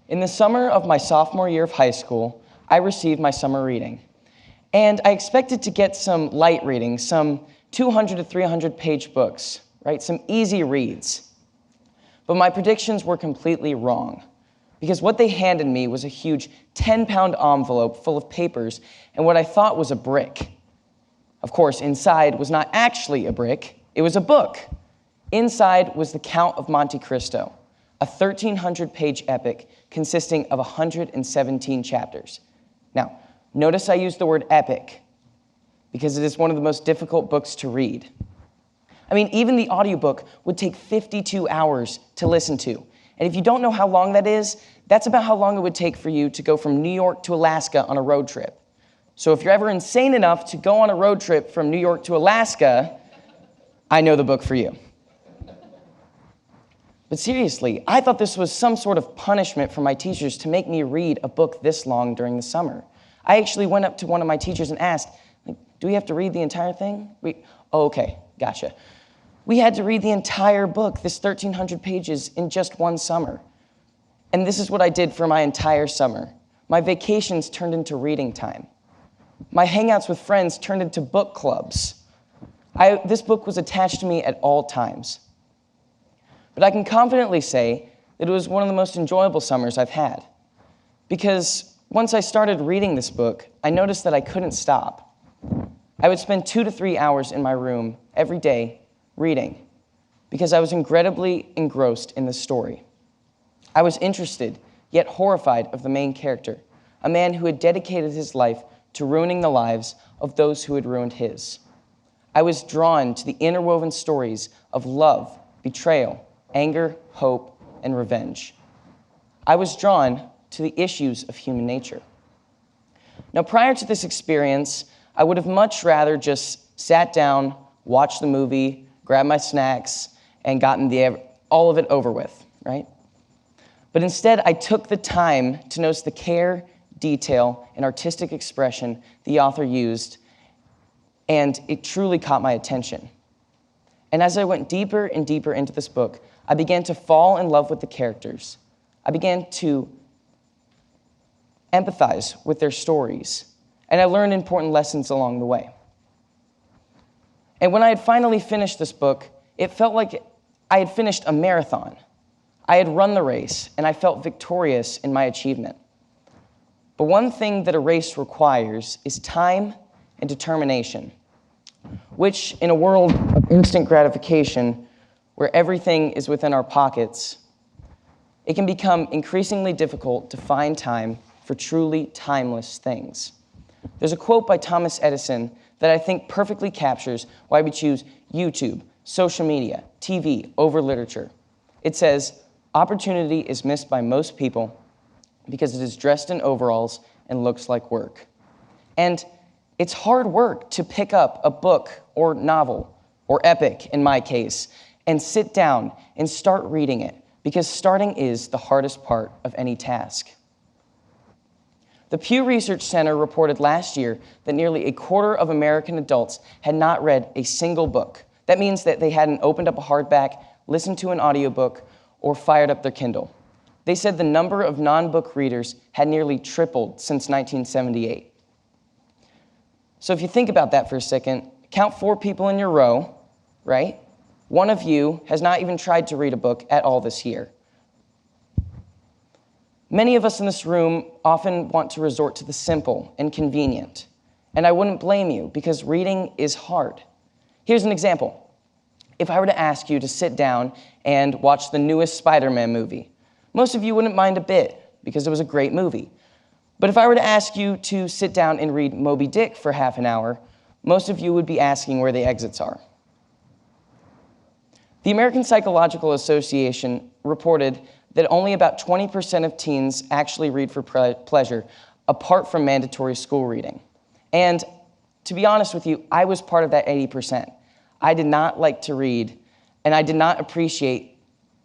In the summer of my sophomore year of high school, I received my summer reading. And I expected to get some light reading, some 200 to 300 page books, right? Some easy reads. But my predictions were completely wrong, because what they handed me was a huge 10-pound envelope full of papers and what I thought was a brick. Of course, inside was not actually a brick, it was a book. Inside was the Count of Monte Cristo, a 1,300-page epic consisting of 117 chapters. Now, notice I used the word epic, because it is one of the most difficult books to read. I mean, even the audiobook would take 52 hours to listen to. And if you don't know how long that is, that's about how long it would take for you to go from New York to Alaska on a road trip. So if you're ever insane enough to go on a road trip from New York to Alaska, I know the book for you. But seriously, I thought this was some sort of punishment from my teachers to make me read a book this long during the summer. I actually went up to one of my teachers and asked, do we have to read the entire thing? Oh, okay, gotcha. We had to read the entire book, this 1,300 pages, in just one summer. And this is what I did for my entire summer. My vacations turned into reading time. My hangouts with friends turned into book clubs. This book was attached to me at all times. But I can confidently say that it was one of the most enjoyable summers I've had. Because once I started reading this book, I noticed that I couldn't stop. I would spend 2 to 3 hours in my room every day reading, because I was incredibly engrossed in the story. I was interested, yet horrified of the main character, a man who had dedicated his life to ruining the lives of those who had ruined his. I was drawn to the interwoven stories of love, betrayal, anger, hope, and revenge. I was drawn to the issues of human nature. Now, prior to this experience, I would have much rather just sat down, watched the movie, grabbed my snacks, and gotten all of it over with, right? But instead, I took the time to notice the care, detail, and artistic expression the author used, and it truly caught my attention. And as I went deeper and deeper into this book, I began to fall in love with the characters. I began to empathize with their stories, and I learned important lessons along the way. And when I had finally finished this book, it felt like I had finished a marathon. I had run the race, and I felt victorious in my achievement. But one thing that a race requires is time and determination, which in a world of instant gratification, where everything is within our pockets, it can become increasingly difficult to find time for truly timeless things. There's a quote by Thomas Edison that I think perfectly captures why we choose YouTube, social media, TV over literature. It says, "Opportunity is missed by most people because it is dressed in overalls and looks like work." And it's hard work to pick up a book or novel, or epic in my case, and sit down and start reading it, because starting is the hardest part of any task. The Pew Research Center reported last year that nearly a quarter of American adults had not read a single book. That means that they hadn't opened up a hardback, listened to an audiobook, or fired up their Kindle. They said the number of non-book readers had nearly tripled since 1978. So if you think about that for a second, count 4 people in your row, right? One of you has not even tried to read a book at all this year. Many of us in this room often want to resort to the simple and convenient, and I wouldn't blame you, because reading is hard. Here's an example. If I were to ask you to sit down and watch the newest Spider-Man movie, most of you wouldn't mind a bit, because it was a great movie. But if I were to ask you to sit down and read Moby Dick for half an hour, most of you would be asking where the exits are. The American Psychological Association reported that only about 20% of teens actually read for pleasure, apart from mandatory school reading. And to be honest with you, I was part of that 80%. I did not like to read, and I did not appreciate,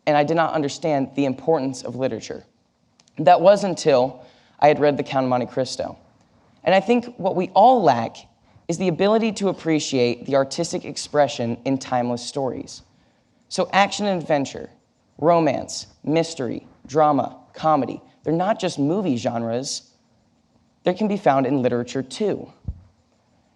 and I did not understand the importance of literature. That was until I had read The Count of Monte Cristo. And I think what we all lack is the ability to appreciate the artistic expression in timeless stories. So action and adventure, romance, mystery, drama, comedy, they're not just movie genres. They can be found in literature too.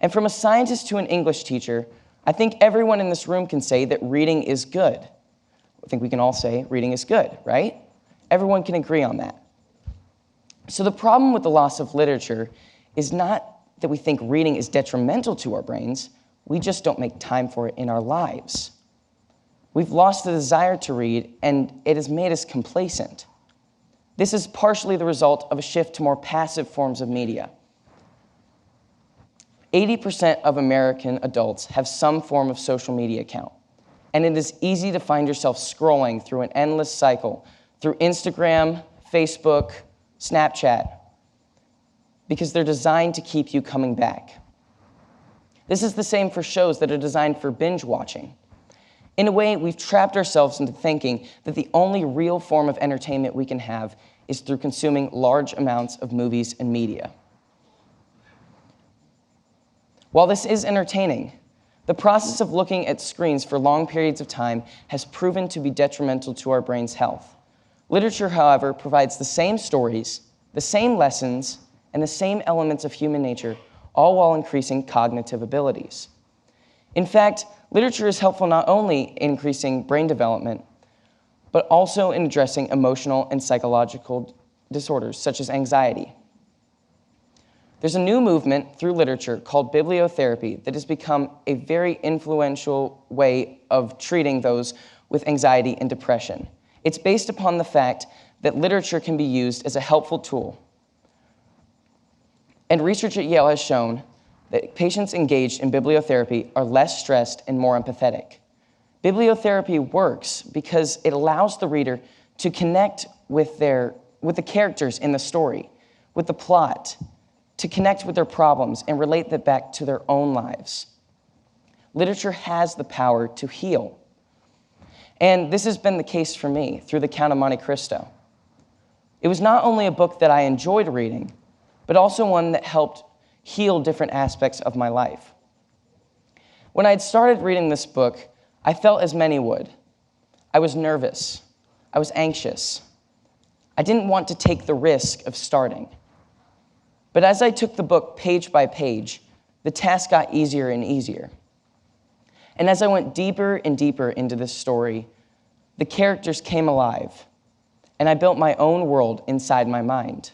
And from a scientist to an English teacher, I think everyone in this room can say that reading is good. I think we can all say reading is good, right? Everyone can agree on that. So the problem with the loss of literature is not that we think reading is detrimental to our brains, we just don't make time for it in our lives. We've lost the desire to read, and it has made us complacent. This is partially the result of a shift to more passive forms of media. 80% of American adults have some form of social media account, and it is easy to find yourself scrolling through an endless cycle through Instagram, Facebook, Snapchat, because they're designed to keep you coming back. This is the same for shows that are designed for binge watching. In a way, we've trapped ourselves into thinking that the only real form of entertainment we can have is through consuming large amounts of movies and media. While this is entertaining, the process of looking at screens for long periods of time has proven to be detrimental to our brain's health. Literature, however, provides the same stories, the same lessons, and the same elements of human nature, all while increasing cognitive abilities. In fact, literature is helpful not only in increasing brain development, but also in addressing emotional and psychological disorders, such as anxiety. There's a new movement through literature called Bibliotherapy that has become a very influential way of treating those with anxiety and depression. It's based upon the fact that literature can be used as a helpful tool. And research at Yale has shown that patients engaged in bibliotherapy are less stressed and more empathetic. Bibliotherapy works because it allows the reader to connect with the characters in the story, with the plot, to connect with their problems and relate that back to their own lives. Literature has the power to heal. And this has been the case for me through The Count of Monte Cristo. It was not only a book that I enjoyed reading, but also one that helped heal different aspects of my life. When I had started reading this book, I felt as many would. I was nervous. I was anxious. I didn't want to take the risk of starting. But as I took the book page by page, the task got easier and easier. And as I went deeper and deeper into this story, the characters came alive, and I built my own world inside my mind.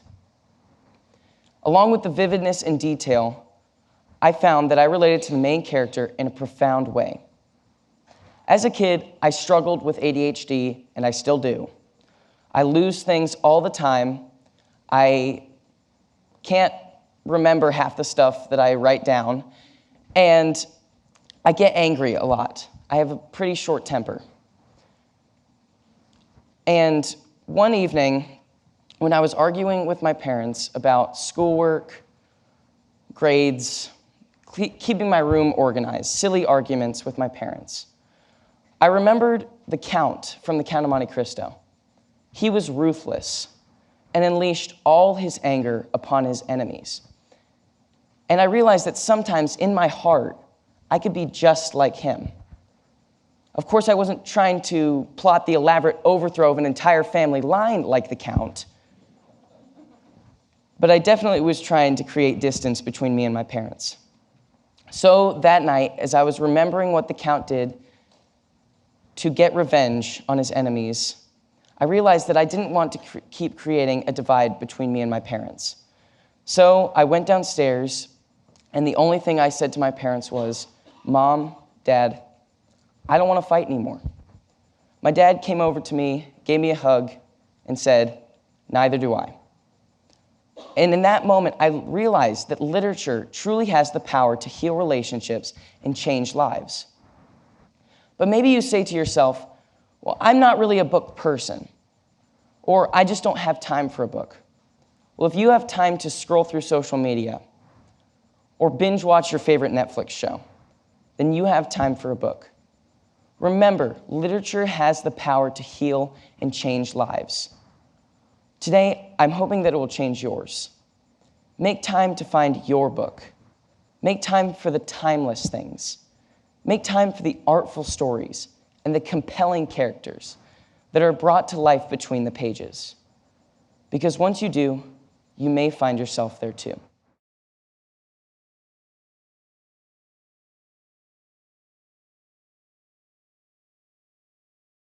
Along with the vividness and detail, I found that I related to the main character in a profound way. As a kid, I struggled with ADHD, and I still do. I lose things all the time. I can't remember half the stuff that I write down, and I get angry a lot. I have a pretty short temper. And one evening, when I was arguing with my parents about schoolwork, grades, keeping my room organized, silly arguments with my parents, I remembered the Count from The Count of Monte Cristo. He was ruthless and unleashed all his anger upon his enemies. And I realized that sometimes in my heart, I could be just like him. Of course, I wasn't trying to plot the elaborate overthrow of an entire family line like the Count, but I definitely was trying to create distance between me and my parents. So that night, as I was remembering what the Count did to get revenge on his enemies, I realized that I didn't want to keep creating a divide between me and my parents. So I went downstairs, and the only thing I said to my parents was, "Mom, Dad, I don't want to fight anymore." My dad came over to me, gave me a hug, and said, "Neither do I." And in that moment, I realized that literature truly has the power to heal relationships and change lives. But maybe you say to yourself, "Well, I'm not really a book person," or "I just don't have time for a book." Well, if you have time to scroll through social media or binge watch your favorite Netflix show, then you have time for a book. Remember, literature has the power to heal and change lives. Today, I'm hoping that it will change yours. Make time to find your book. Make time for the timeless things. Make time for the artful stories and the compelling characters that are brought to life between the pages. Because once you do, you may find yourself there too.